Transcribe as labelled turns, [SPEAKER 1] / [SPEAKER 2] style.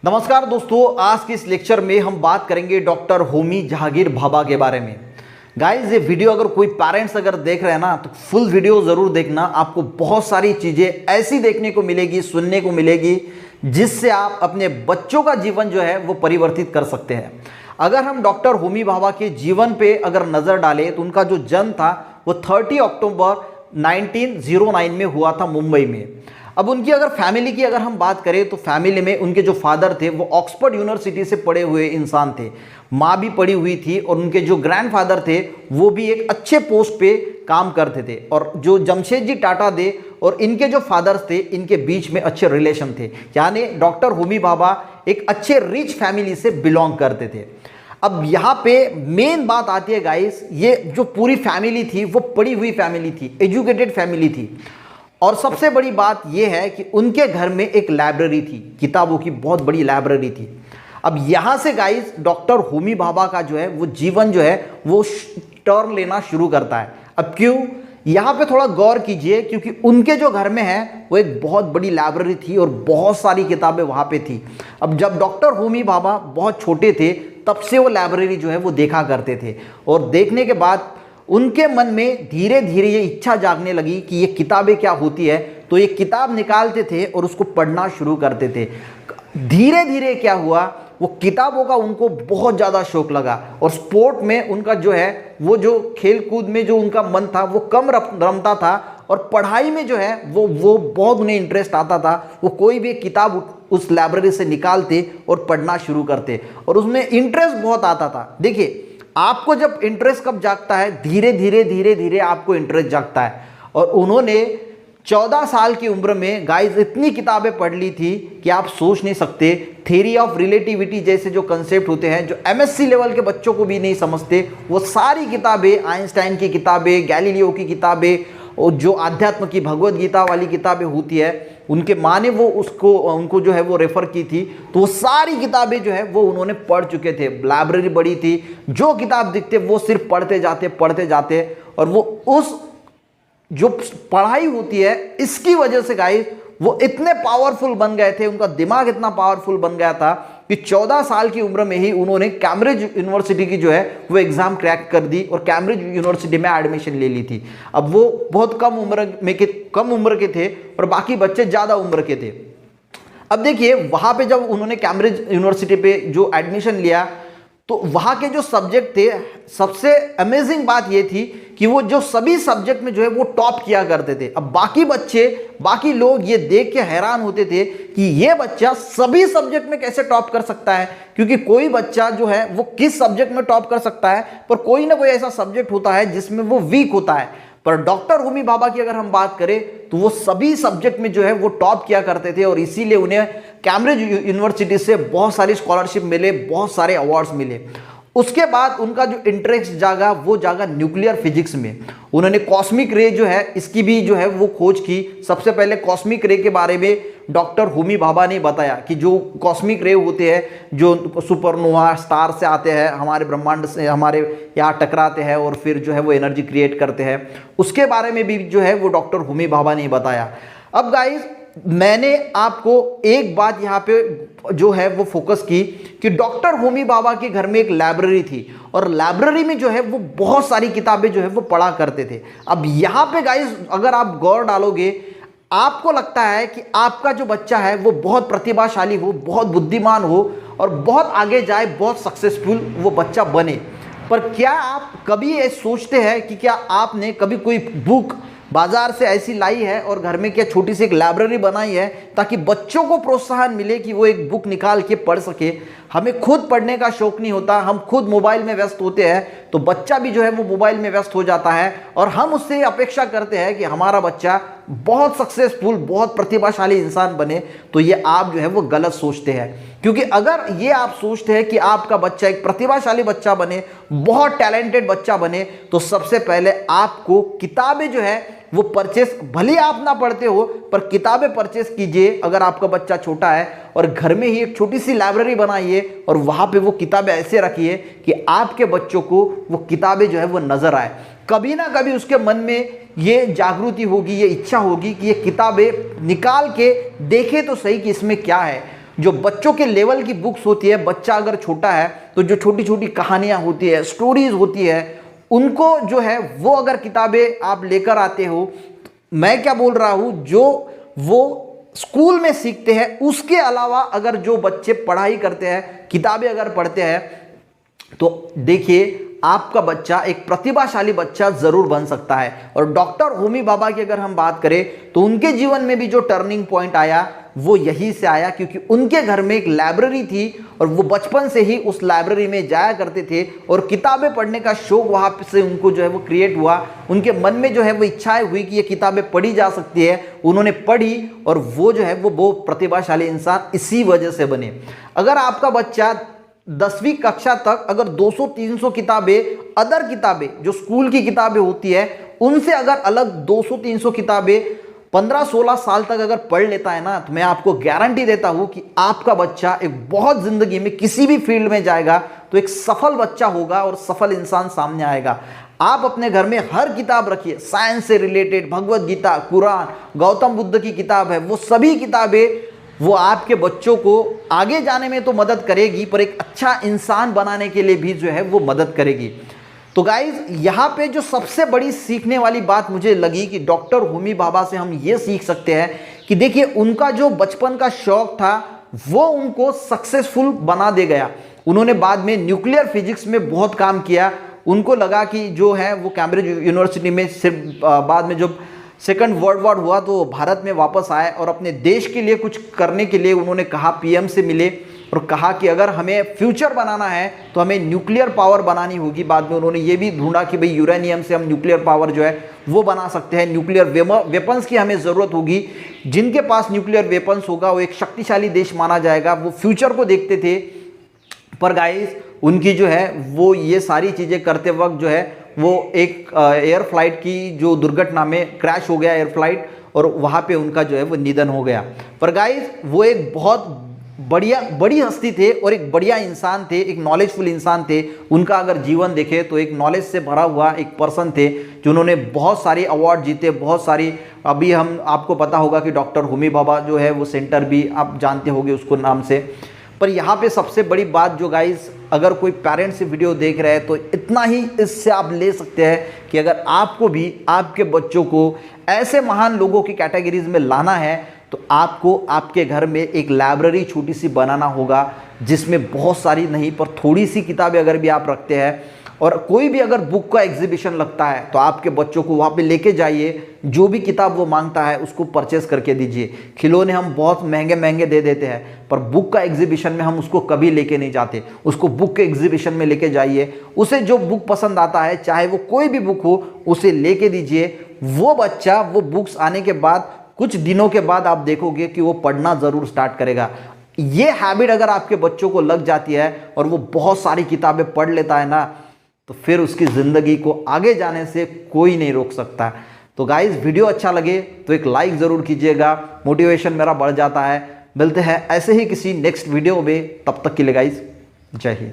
[SPEAKER 1] नमस्कार दोस्तों, आज के इस लेक्चर में हम बात करेंगे डॉक्टर होमी जहांगीर भाभा के बारे में। गाइस, ये वीडियो अगर कोई पेरेंट्स अगर देख रहे हैं ना तो फुल वीडियो ज़रूर देखना। आपको बहुत सारी चीज़ें ऐसी देखने को मिलेगी, सुनने को मिलेगी, जिससे आप अपने बच्चों का जीवन जो है वो परिवर्तित कर सकते हैं। अगर हम डॉक्टर होमी भाभा के जीवन पे अगर नज़र डालें तो उनका जो जन्म था वो 30 अक्टूबर 1909 में हुआ था, मुंबई में। अब उनकी अगर फैमिली की अगर हम बात करें तो फैमिली में उनके जो फादर थे वो ऑक्सफोर्ड यूनिवर्सिटी से पढ़े हुए इंसान थे, माँ भी पढ़ी हुई थी, और उनके जो ग्रैंडफादर थे वो भी एक अच्छे पोस्ट पे काम करते थे। और जो जमशेदजी टाटा थे और इनके जो फादर्स थे, इनके बीच में अच्छे रिलेशन थे, यानी डॉक्टर होमी भाभा एक अच्छे रिच फैमिली से बिलोंग करते थे। अब यहाँ पे मेन बात आती है गाइस, ये जो पूरी फैमिली थी वो पढ़ी हुई फैमिली थी, एजुकेटेड फैमिली थी। और सबसे बड़ी बात यह है कि उनके घर में एक लाइब्रेरी थी, किताबों की बहुत बड़ी लाइब्रेरी थी। अब यहाँ से गाइस डॉक्टर होमी भाभा का जो है वो जीवन जो है वो टर्न लेना शुरू करता है। अब क्यों, यहाँ पे थोड़ा गौर कीजिए, क्योंकि उनके जो घर में है वो एक बहुत बड़ी लाइब्रेरी थी और बहुत सारी किताबें वहाँ पे थी। अब जब डॉक्टर होमी भाभा बहुत छोटे थे तब से वो लाइब्रेरी जो है वो देखा करते थे, और देखने के बाद उनके मन में धीरे धीरे ये इच्छा जागने लगी कि ये किताबें क्या होती है। तो ये किताब निकालते थे और उसको पढ़ना शुरू करते थे। धीरे धीरे क्या हुआ, वो किताबों का उनको बहुत ज़्यादा शौक लगा, और स्पोर्ट में उनका जो है वो जो खेल कूद में जो उनका मन था वो कम रमता था, और पढ़ाई में जो है वो बहुत उन्हें इंटरेस्ट आता था। वो कोई भी किताब उस लाइब्रेरी से निकालते और पढ़ना शुरू करते, और उसमें इंटरेस्ट बहुत आता था। देखिए, आपको जब इंटरेस्ट कब जागता है, धीरे धीरे धीरे धीरे आपको इंटरेस्ट जागता है। और उन्होंने 14 साल की उम्र में गाइस इतनी किताबें पढ़ ली थी कि आप सोच नहीं सकते। थ्योरी ऑफ रिलेटिविटी जैसे जो कंसेप्ट होते हैं, जो एमएससी लेवल के बच्चों को भी नहीं समझते, वो सारी किताबें, आइंस्टाइन की किताबें, गैलीलियो की किताबें, और जो आध्यात्म की भगवद गीता वाली किताबें होती है, उनके माँ ने वो उनको जो है वो रेफर की थी। तो वो सारी किताबें जो है वो उन्होंने पढ़ चुके थे। लाइब्रेरी बड़ी थी, जो किताब दिखते वो सिर्फ पढ़ते जाते। और वो उस जो पढ़ाई होती है, इसकी वजह से गाइस वो इतने पावरफुल बन गए थे, उनका दिमाग इतना पावरफुल बन गया था कि 14 साल की उम्र में ही उन्होंने कैम्ब्रिज यूनिवर्सिटी की जो है वो एग्ज़ाम क्रैक कर दी और कैम्ब्रिज यूनिवर्सिटी में एडमिशन ले ली थी। अब वो बहुत कम उम्र के थे और बाकी बच्चे ज़्यादा उम्र के थे। अब देखिए, वहाँ पे जब उन्होंने कैम्ब्रिज यूनिवर्सिटी पे जो एडमिशन लिया तो वहाँ के जो सब्जेक्ट थे, सबसे अमेजिंग बात ये थी कि वो जो सभी सब्जेक्ट में जो है वो टॉप किया करते थे। अब बाकी लोग ये देख के हैरान होते थे कि ये बच्चा सभी सब्जेक्ट में कैसे टॉप कर सकता है, क्योंकि कोई बच्चा जो है वो किस सब्जेक्ट में टॉप कर सकता है, पर कोई ना कोई ऐसा सब्जेक्ट होता है जिसमें वो वीक होता है। पर डॉक्टर होमी भाभा की अगर हम बात करें तो वो सभी सब्जेक्ट में जो है वो टॉप किया करते थे, और इसीलिए उन्हें कैम्ब्रिज यूनिवर्सिटी से बहुत सारी स्कॉलरशिप मिले, बहुत सारे अवार्ड्स मिले। उसके बाद उनका जो इंटरेस्ट जागा वो जागा न्यूक्लियर फिजिक्स में। उन्होंने कॉस्मिक रे जो है इसकी भी जो है वो खोज की। सबसे पहले कॉस्मिक रे के बारे में डॉक्टर होमी भाभा ने बताया कि जो कॉस्मिक रे होते हैं, जो सुपरनोवा स्टार से आते हैं, हमारे ब्रह्मांड से हमारे यहाँ टकराते हैं और फिर जो है वो एनर्जी क्रिएट करते हैं, उसके बारे में भी जो है वो डॉक्टर होमी भाभा ने बताया। अब गाइस, मैंने आपको एक बात यहाँ पे जो है वो फोकस की कि डॉक्टर होमी भाभा के घर में एक लाइब्रेरी थी, और लाइब्रेरी में जो है वो बहुत सारी किताबें जो है वो पढ़ा करते थे। अब यहाँ पे गाइस अगर आप गौर डालोगे, आपको लगता है कि आपका जो बच्चा है वो बहुत प्रतिभाशाली हो, बहुत बुद्धिमान हो और बहुत आगे जाए, बहुत सक्सेसफुल वो बच्चा बने। पर क्या आप कभी ये सोचते हैं कि क्या आपने कभी कोई बुक बाजार से ऐसी लाई है और घर में क्या छोटी सी एक लाइब्रेरी बनाई है ताकि बच्चों को प्रोत्साहन मिले कि वो एक बुक निकाल के पढ़ सके? हमें खुद पढ़ने का शौक नहीं होता, हम खुद मोबाइल में व्यस्त होते हैं, तो बच्चा भी जो है वो मोबाइल में व्यस्त हो जाता है, और हम उससे अपेक्षा करते हैं कि हमारा बच्चा बहुत सक्सेसफुल, बहुत प्रतिभाशाली इंसान बने। तो ये आप जो है वो गलत सोचते हैं, क्योंकि अगर ये आप सोचते हैं कि आपका बच्चा एक प्रतिभाशाली बच्चा बने, बहुत टैलेंटेड बच्चा बने, तो सबसे पहले आपको किताबें जो है वो परचेस, भले आप ना पढ़ते हो पर किताबें परचेस कीजिए। अगर आपका बच्चा छोटा है, और घर में ही एक छोटी सी लाइब्रेरी बनाइए और वहाँ पे वो किताबें ऐसे रखिए कि आपके बच्चों को वो किताबें जो है वो नज़र आए। कभी ना कभी उसके मन में ये जागृति होगी, ये इच्छा होगी कि ये किताबें निकाल के देखे तो सही कि इसमें क्या है। जो बच्चों के लेवल की बुक्स होती है, बच्चा अगर छोटा है तो जो छोटी छोटी कहानियां होती है, स्टोरीज होती है, उनको जो है वो अगर किताबें आप लेकर आते हो, मैं क्या बोल रहा हूं, जो वो स्कूल में सीखते हैं उसके अलावा अगर जो बच्चे पढ़ाई करते हैं, किताबें अगर पढ़ते हैं, तो देखिए आपका बच्चा एक प्रतिभाशाली बच्चा जरूर बन सकता है। और डॉक्टर होमी भाभा की अगर हम बात करें तो उनके जीवन में भी जो टर्निंग पॉइंट आया वो यहीं से आया, क्योंकि उनके घर में एक लाइब्रेरी थी और वो बचपन से ही उस लाइब्रेरी में जाया करते थे और किताबें पढ़ने का शौक वहां से उनको जो है वो क्रिएट हुआ। उनके मन में जो है वो इच्छाएं हुई कि ये किताबें पढ़ी जा सकती है, उन्होंने पढ़ी और वो जो है वो प्रतिभाशाली इंसान इसी वजह से बने। अगर आपका बच्चा 10वीं कक्षा तक अगर 200-300 किताबें, अदर किताबें जो स्कूल की किताबें होती है उनसे अगर अलग 200-300 किताबें 15-16 साल तक अगर पढ़ लेता है ना, तो मैं आपको गारंटी देता हूं कि आपका बच्चा एक बहुत जिंदगी में किसी भी फील्ड में जाएगा तो एक सफल बच्चा होगा और सफल इंसान सामने आएगा। आप अपने घर में हर किताब रखिए, साइंस से रिलेटेड, भगवत गीता, कुरान, गौतम बुद्ध की किताब है, वो सभी किताबें वो आपके बच्चों को आगे जाने में तो मदद करेगी पर एक अच्छा इंसान बनाने के लिए भी जो है वो मदद करेगी। तो गाइज यहाँ पे जो सबसे बड़ी सीखने वाली बात मुझे लगी कि डॉक्टर होमी भाभा से हम ये सीख सकते हैं कि देखिए उनका जो बचपन का शौक था वो उनको सक्सेसफुल बना दे गया। उन्होंने बाद में न्यूक्लियर फिजिक्स में बहुत काम किया। उनको लगा कि जो है वो कैम्ब्रिज यूनिवर्सिटी में सिर्फ बाद में जब सेकंड वर्ल्ड वॉर हुआ तो भारत में वापस आए और अपने देश के लिए कुछ करने के लिए उन्होंने कहा, पीएम से मिले और कहा कि अगर हमें फ्यूचर बनाना है तो हमें न्यूक्लियर पावर बनानी होगी। बाद में उन्होंने ये भी ढूंढा कि भाई यूरेनियम से हम न्यूक्लियर पावर जो है वो बना सकते हैं, न्यूक्लियर वेपन्स की हमें ज़रूरत होगी। जिनके पास न्यूक्लियर वेपन्स होगा वो एक शक्तिशाली देश माना जाएगा। वो फ्यूचर को देखते थे। पर गाइस उनकी जो है वो ये सारी चीज़ें करते वक्त जो है वो एक एयर फ्लाइट की जो दुर्घटना में क्रैश हो गया एयर फ्लाइट और वहाँ पे उनका जो है वो निधन हो गया। पर गाइस वो एक बहुत बड़ी हस्ती थे और एक बढ़िया इंसान थे, एक नॉलेजफुल इंसान थे। उनका अगर जीवन देखे तो एक नॉलेज से भरा हुआ एक पर्सन थे जिन्होंने बहुत सारे अवार्ड जीते, बहुत सारी। अभी हम आपको पता होगा कि डॉक्टर होमी भाभा जो है वो सेंटर भी आप जानते होंगे उसको नाम से। पर यहाँ पे सबसे बड़ी बात जो गाइस, अगर कोई पेरेंट्स से वीडियो देख रहे हैं तो इतना ही इससे आप ले सकते हैं कि अगर आपको भी आपके बच्चों को ऐसे महान लोगों की कैटेगरीज में लाना है तो आपको आपके घर में एक लाइब्रेरी छोटी सी बनाना होगा, जिसमें बहुत सारी नहीं पर थोड़ी सी किताबें अगर भी आप रखते हैं और कोई भी अगर बुक का एग्जीबिशन लगता है तो आपके बच्चों को वहाँ पे लेके जाइए। जो भी किताब वो मांगता है उसको परचेस करके दीजिए। खिलौने हम बहुत महंगे महंगे दे देते हैं पर बुक का एग्जीबिशन में हम उसको कभी लेके नहीं जाते। उसको बुक के एग्जीबिशन में लेके जाइए। उसे जो बुक पसंद आता है, चाहे वो कोई भी बुक हो, उसे लेके दीजिए। वो बच्चा वो बुक्स आने के बाद कुछ दिनों के बाद आप देखोगे कि वो पढ़ना ज़रूर स्टार्ट करेगा। ये हैबिट अगर आपके बच्चों को लग जाती है और वो बहुत सारी किताबें पढ़ लेता है ना, तो फिर उसकी ज़िंदगी को आगे जाने से कोई नहीं रोक सकता। तो गाइस वीडियो अच्छा लगे तो एक लाइक ज़रूर कीजिएगा, मोटिवेशन मेरा बढ़ जाता है। मिलते हैं ऐसे ही किसी नेक्स्ट वीडियो में, तब तक के लिए गाइस जय हिंद।